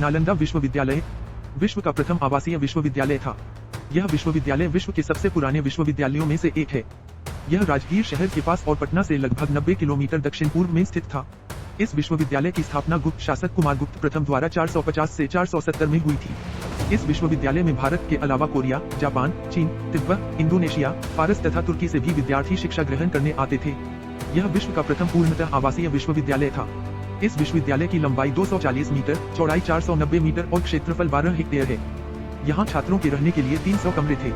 नालंदा विश्वविद्यालय विश्व का प्रथम आवासीय विश्वविद्यालय था। यह विश्वविद्यालय विश्व के सबसे पुराने विश्वविद्यालयों में से एक है। यह राजगीर शहर के पास और पटना से लगभग 90 किलोमीटर दक्षिण पूर्व में स्थित था। इस विश्वविद्यालय की स्थापना गुप्त शासक कुमारगुप्त प्रथम द्वारा 450 से 470 में हुई थी। इस विश्वविद्यालय में भारत के अलावा कोरिया, जापान, चीन, तिब्बत, इंडोनेशिया, फारस तथा तुर्की से भी विद्यार्थी शिक्षा ग्रहण करने आते थे। यह विश्व का प्रथम पूर्णतः आवासीय विश्वविद्यालय था। इस विश्वविद्यालय की लंबाई 240 मीटर, चौड़ाई 490 मीटर और क्षेत्रफल 12 हेक्टेयर है। यहाँ छात्रों के रहने के लिए 300 कमरे थे,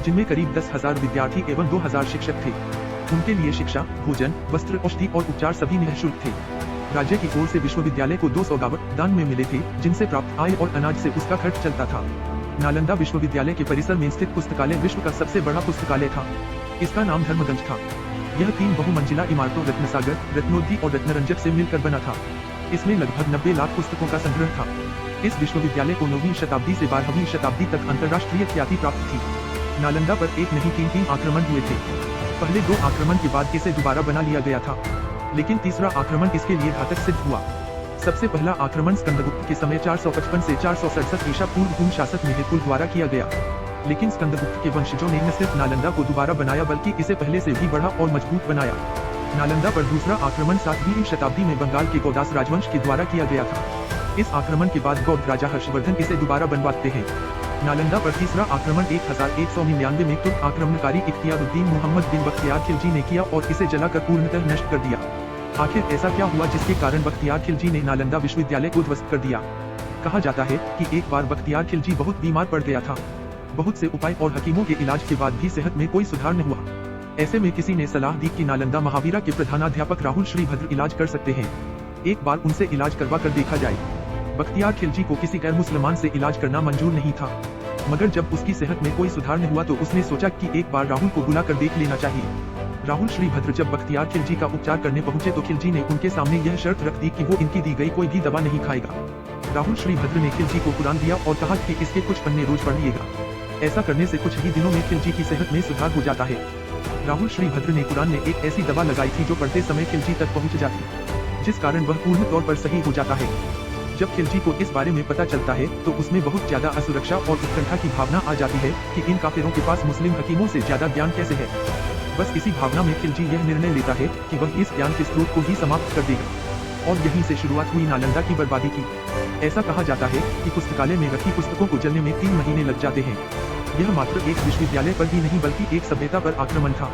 जिनमें करीब 10,000 विद्यार्थी एवं 2,000 शिक्षक थे। उनके लिए शिक्षा, भोजन, वस्त्र, औषधि और उपचार सभी निःशुल्क थे। राज्य की ओर से विश्वविद्यालय को 200 गावट दान में मिले थे, जिनसे प्राप्त आय और अनाज से उसका खर्च चलता था। नालंदा विश्वविद्यालय के परिसर में स्थित पुस्तकालय विश्व का सबसे बड़ा पुस्तकालय था। इसका नाम धर्मगंज था। यह 3 बहुमंजिला इमारतों रत्नसागर, रत्नोद्दी और रत्नरंजक से मिलकर बना था। इसमें लगभग 90 लाख पुस्तकों का संग्रह था। इस विश्वविद्यालय को 9वीं शताब्दी से 12वीं शताब्दी तक अंतर्राष्ट्रीय ख्याति प्राप्त थी। नालंदा पर एक नहीं 3 आक्रमण हुए थे। पहले 2 आक्रमण के बाद इसे दोबारा बना लिया गया था, लेकिन तीसरा आक्रमण इसके लिए घातक सिद्ध हुआ। सबसे पहला आक्रमण स्कंदगुप्त के समय 455 से 467 ईसा पूर्व हुन शासक मेहेरकुल द्वारा किया गया, लेकिन स्कंदगुप्त के वंशजों ने न सिर्फ नालंदा को दोबारा बनाया बल्कि इसे पहले से भी बढ़ा और मजबूत बनाया। नालंदा पर दूसरा आक्रमण 7वीं शताब्दी में बंगाल के गौदास राजवंश के द्वारा किया गया था। इस आक्रमण के बाद गौड़ राजा हर्षवर्धन इसे दोबारा बनवाते हैं। नालंदा पर तीसरा आक्रमण 1199 में तुर्क आक्रमणकारी इख्तियारुद्दीन मोहम्मद बिन बख्तियार खिलजी ने किया और इसे जलाकर पूर्णतः नष्ट कर दिया। आखिर ऐसा क्या हुआ जिसके कारण बख्तियार खिलजी ने नालंदा विश्वविद्यालय को ध्वस्त कर दिया? कहा जाता है कि एक बार बख्तियार खिलजी बहुत बीमार पड़ गया था। बहुत से उपाय और हकीमों के इलाज के बाद भी सेहत में कोई सुधार न हुआ। ऐसे में किसी ने सलाह दी कि नालंदा महावीरा के प्रधानाध्यापक राहुल श्रीभद्र इलाज कर सकते हैं। एक बार उनसे इलाज करवा कर देखा जाए। बख्तियार खिलजी को किसी गैर मुसलमान से इलाज करना मंजूर नहीं था, मगर जब उसकी सेहत में कोई सुधार नहीं हुआ तो उसने सोचा कि एक बार राहुल को बुला कर देख लेना चाहिए। राहुल श्रीभद्र जब बख्तियार खिलजी का उपचार करने पहुंचे तो खिलजी ने उनके सामने यह शर्त रख दी कि वो इनकी दी गई कोई भी दवा नहीं खाएगा। राहुल श्रीभद्र ने खिलजी को कुरान दिया और कहा कि इसके कुछ पन्ने रोज पढ़िएगा। ऐसा करने से कुछ ही दिनों में खिलजी की सेहत में सुधार हो जाता है। राहुल श्रीभद्र ने कुरान में एक ऐसी दवा लगाई थी जो पढ़ते समय खिलजी तक पहुंच जाती, जिस कारण वह पूर्ण तौर पर सही हो जाता है। जब खिलजी को इस बारे में पता चलता है तो उसमें बहुत ज्यादा असुरक्षा और उत्कंठा की भावना आ जाती है कि इन काफिरों के पास मुस्लिम हकीमों से ज्यादा ज्ञान कैसे है। बस इसी भावना में खिलजी यह निर्णय लेता है कि वह इस ज्ञान के स्रोत को ही समाप्त कर देगा, और यहीं से शुरुआत हुई नालंदा की बर्बादी की। ऐसा कहा जाता है कि पुस्तकालय में रखी पुस्तकों को जलने में 3 महीने लग जाते हैं। यह मात्र एक विश्वविद्यालय पर ही नहीं बल्कि एक सभ्यता पर आक्रमण था।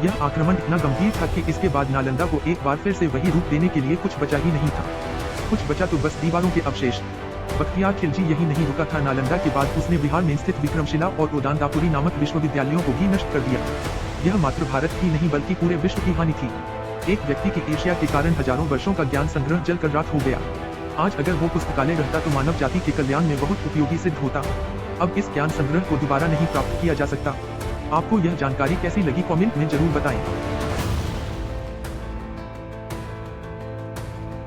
यह आक्रमण इतना गंभीर था कि इसके बाद नालंदा को एक बार फिर से वही रूप देने के लिए कुछ बचा ही नहीं था। कुछ बचा तो बस दीवारों के अवशेष। बख्तियार खिलजी यही नहीं रुका था। नालंदा के बाद उसने बिहार में स्थित विक्रमशिला और उदानतापुरी नामक विश्वविद्यालयों को भी नष्ट कर दिया। यह मात्र भारत की नहीं बल्कि पूरे विश्व की हानि थी। एक व्यक्ति की ईर्ष्या के कारण हजारों वर्षों का ज्ञान संग्रह जलकर राख हो गया। आज अगर वो पुस्तकालय रहता तो मानव जाति के कल्याण में बहुत उपयोगी सिद्ध होता। अब इस ज्ञान संग्रह को दोबारा नहीं प्राप्त किया जा सकता। आपको यह जानकारी कैसी लगी कमेंट में जरूर बताएं।